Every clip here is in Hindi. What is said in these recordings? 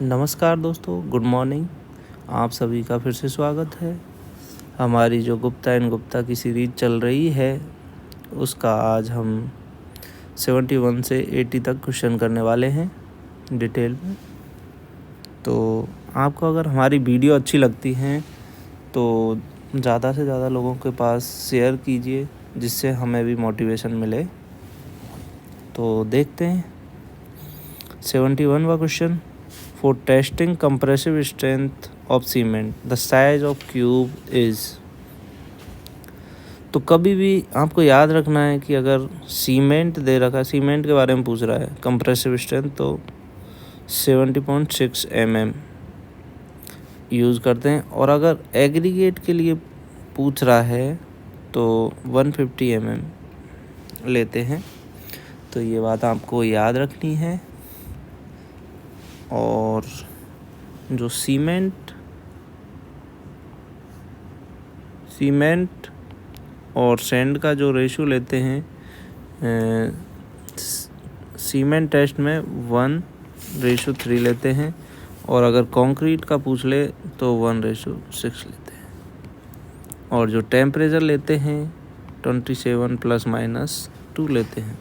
नमस्कार दोस्तों, गुड मॉर्निंग। आप सभी का फिर से स्वागत है। हमारी जो गुप्ता एंड गुप्ता की सीरीज़ चल रही है उसका आज हम 71 से 80 तक क्वेश्चन करने वाले हैं डिटेल में। तो आपको अगर हमारी वीडियो अच्छी लगती हैं तो ज़्यादा से ज़्यादा लोगों के पास शेयर कीजिए, जिससे हमें भी मोटिवेशन मिले। तो देखते हैं 71वां question. For testing compressive strength of cement, the size of cube is। तो कभी भी आपको याद रखना है कि अगर सीमेंट दे रखा है, सीमेंट के बारे में पूछ रहा है, कंप्रेसिव स्ट्रेंथ तो 70.6 mm यूज़ करते हैं। और अगर एग्रीगेट के लिए पूछ रहा है तो 150 mm लेते हैं। तो ये बात आपको याद रखनी है। और जो सीमेंट और सैंड का जो रेशो लेते हैं, सीमेंट टेस्ट में 1:3 लेते हैं, और अगर कंक्रीट का पूछ ले तो 1:6 लेते हैं। और जो टेम्परेचर लेते हैं 27 ± 2 लेते हैं।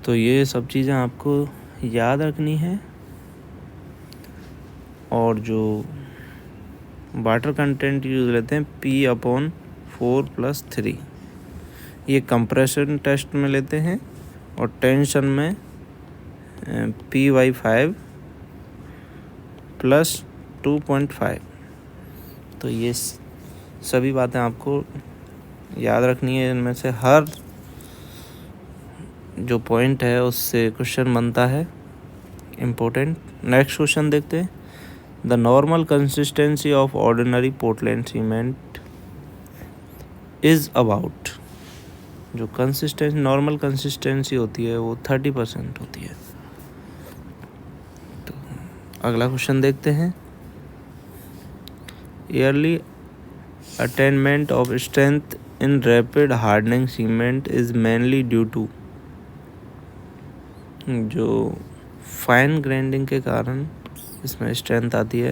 तो ये सब चीज़ें आपको याद रखनी है। और जो वाटर कंटेंट यूज़ लेते हैं P/4 + 3, ये कंप्रेशन टेस्ट में लेते हैं। और टेंशन में P/5 + 2.5। तो ये सभी बातें आपको याद रखनी है। इनमें से हर जो पॉइंट है उससे क्वेश्चन बनता है इम्पोर्टेंट। नेक्स्ट क्वेश्चन देखते हैं। The normal consistency of ordinary Portland cement is about. जो नॉर्मल कंसिस्टेंसी होती है वो 30% होती है। तो अगला क्वेश्चन देखते हैं। Early attainment of strength in rapid hardening cement is mainly due to. जो फाइन ग्राइंडिंग के कारण इसमें स्ट्रेंथ आती है।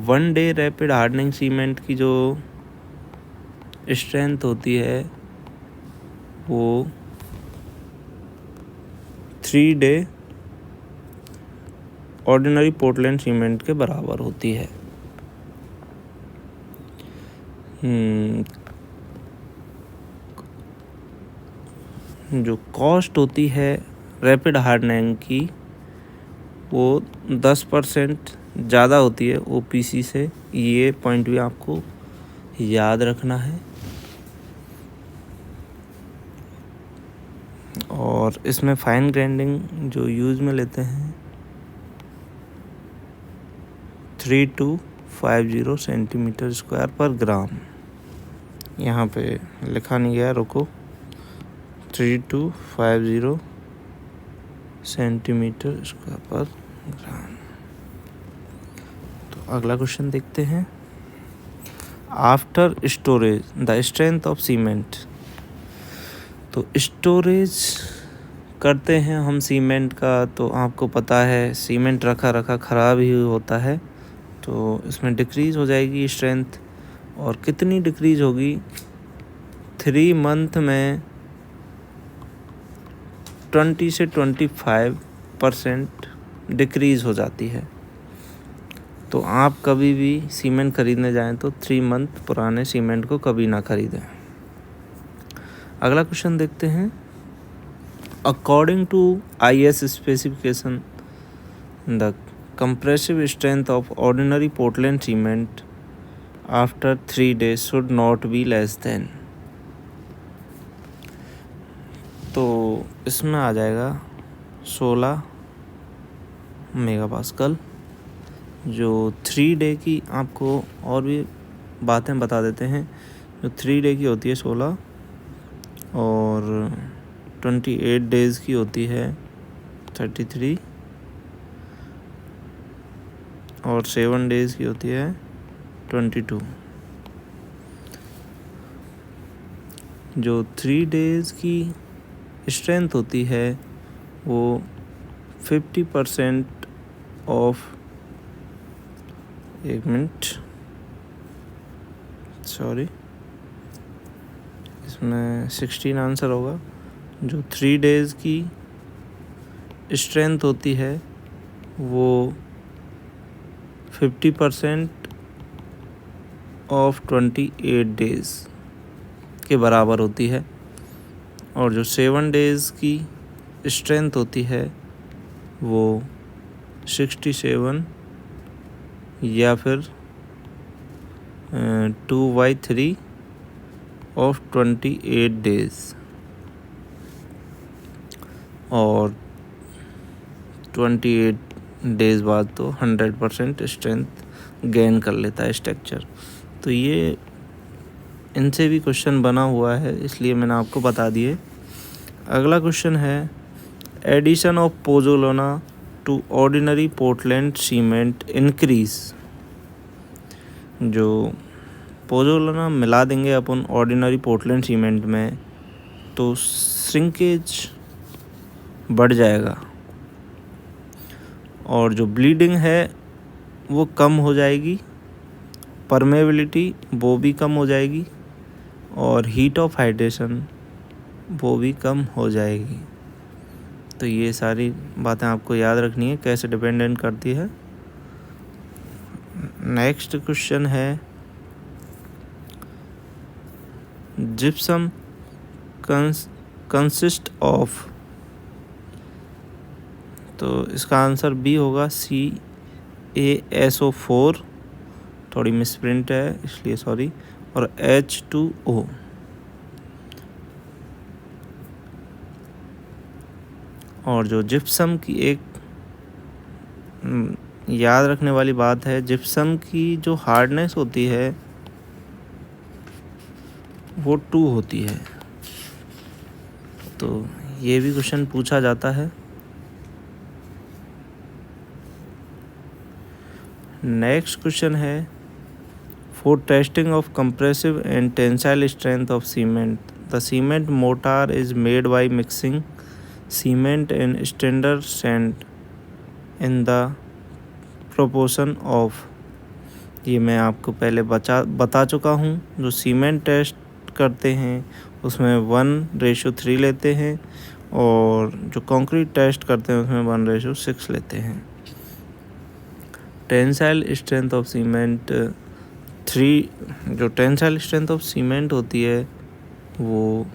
1 डे रैपिड हार्डनिंग सीमेंट की जो स्ट्रेंथ होती है वो 3 डे ऑर्डिनरी पोर्टलैंड सीमेंट के बराबर होती है। जो कॉस्ट होती है रैपिड हार्डनिंग की वो 10% ज़्यादा होती है OPC से। ये पॉइंट भी आपको याद रखना है। और इसमें फाइन ग्राइंडिंग जो यूज़ में लेते हैं 3250 cm²/ग्राम। यहाँ पे लिखा नहीं गया, रुको। 3250 cm²/ग्राम। तो अगला क्वेश्चन देखते हैं। After storage the strength of cement. तो स्टोरेज करते हैं हम सीमेंट का, तो आपको पता है सीमेंट रखा ख़राब ही होता है। तो इसमें डिक्रीज़ हो जाएगी स्ट्रेंथ। और कितनी डिक्रीज़ होगी? 3 मंथ में 20 से 25% डिक्रीज़ हो जाती है। तो आप कभी भी सीमेंट खरीदने जाएं तो 3 मंथ पुराने सीमेंट को कभी ना खरीदें। अगला क्वेश्चन देखते हैं। According to IS specification the compressive strength of ordinary Portland cement after 3 days should not be less than। तो इसमें आ जाएगा 16 मेगापास्कल। जो 3 डे की आपको और भी बातें बता देते हैं। जो 3 डे की होती है 16, और 28 डेज़ की होती है 33, और 7 डेज़ की होती है 22। जो 3 डेज़ की स्ट्रेंथ होती है वो 50% ऑफ, एक मिनट सॉरी, इसमें 16 आंसर होगा। जो 3 डेज़ की स्ट्रेंथ होती है वो 50% ऑफ 28 डेज़ के बराबर होती है। और जो 7 डेज़ की स्ट्रेंथ होती है वो 67 या फिर 2/3 ऑफ 28 डेज़। और 28 डेज़ बाद तो 100% स्ट्रेंथ गेन कर लेता है स्ट्रक्चर। तो ये इनसे भी क्वेश्चन बना हुआ है, इसलिए मैंने आपको बता दिए। अगला क्वेश्चन है addition of pozzolana to ordinary Portland cement increase. जो पोज़ोलाना मिला देंगे अपन ऑर्डिनरी पोर्टलैंड सीमेंट में तो श्रिंकेज बढ़ जाएगा और जो ब्लीडिंग है वो कम हो जाएगी, परमेबिलिटी वो भी कम हो जाएगी और हीट ऑफ हाइड्रेशन वो भी कम हो जाएगी। तो ये सारी बातें आपको याद रखनी है कैसे डिपेंडेंट करती है। नेक्स्ट क्वेश्चन है जिप्सम कंसिस्ट ऑफ, तो इसका आंसर बी होगा CaSO4, थोड़ी मिसप्रिंट है इसलिए सॉरी, और H2O। और जो जिप्सम की एक याद रखने वाली बात है, जिप्सम की जो हार्डनेस होती है वो 2 होती है। तो ये भी क्वेश्चन पूछा जाता है। नेक्स्ट क्वेश्चन है for testing of compressive and tensile strength of cement the cement mortar is made by mixing cement and standard sand in the proportion of. ये मैं आपको पहले बता चुका हूँ। जो सीमेंट टेस्ट करते हैं उसमें 1:3 लेते हैं और जो कंक्रीट टेस्ट करते हैं उसमें 1:6 लेते हैं। टेंसाइल स्ट्रेंथ ऑफ सीमेंट 3, जो टेंसाइल स्ट्रेंथ ऑफ सीमेंट होती है वो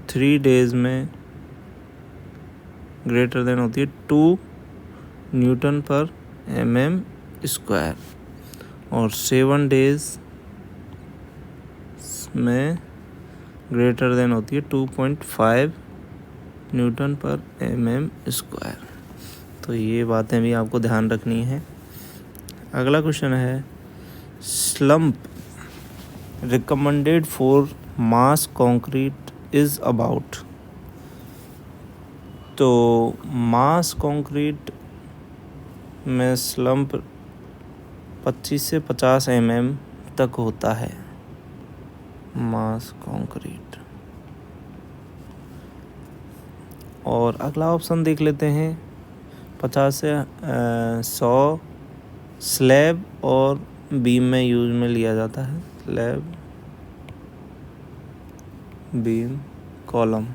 3 डेज़ में ग्रेटर देन होती है 2 न्यूटन पर mm² और 7 डेज़ में ग्रेटर देन होती है 2.5 न्यूटन पर mm²। तो ये बातें भी आपको ध्यान रखनी है। अगला क्वेश्चन है slump recommended for mass concrete is about. तो मास कंक्रीट में स्लम्प 25 से 50 mm तक होता है मास कंक्रीट। और अगला ऑप्शन देख लेते हैं 50 से 100 स्लैब और बीम में यूज में लिया जाता है। Slab, beam, column.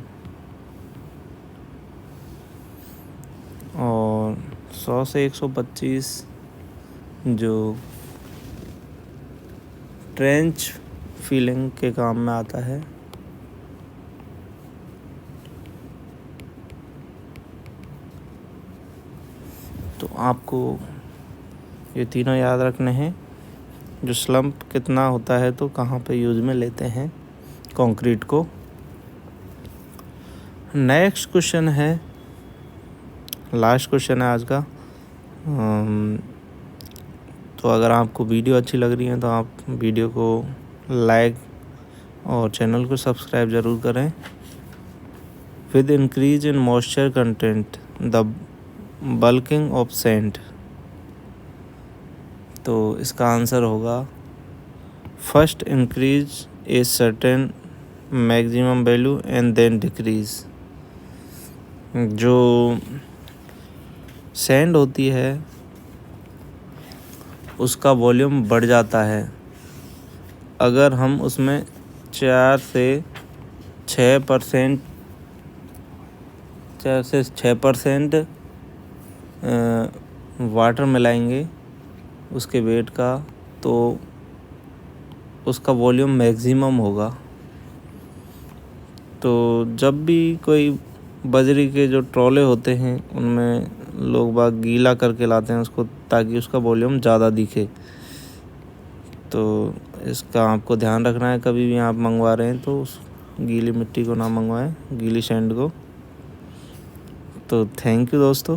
और 100 से 125 जो ट्रेंच फिलिंग के काम में आता है। तो आपको ये तीनों याद रखने हैं। जो स्लम्प कितना होता है तो कहाँ पे यूज में लेते हैं कंक्रीट को। नेक्स्ट क्वेश्चन है, लास्ट क्वेश्चन है आज का। तो अगर आपको वीडियो अच्छी लग रही है तो आप वीडियो को लाइक और चैनल को सब्सक्राइब ज़रूर करें। With increase in moisture content the bulking of sand. तो इसका आंसर होगा first increase a certain maximum value and then decrease. जो सैंड होती है उसका वॉल्यूम बढ़ जाता है अगर हम उसमें 4 से 6% वाटर मिलाएंगे उसके वेट का, तो उसका वॉल्यूम मैक्सिमम होगा। तो जब भी कोई बजरी के जो ट्रॉले होते हैं उनमें लोग बाग गीला करके लाते हैं उसको, ताकि उसका वॉल्यूम ज़्यादा दिखे। तो इसका आपको ध्यान रखना है, कभी भी आप मंगवा रहे हैं तो उस गीली मिट्टी को ना मंगवाएं, गीली सैंड को। तो थैंक यू दोस्तों।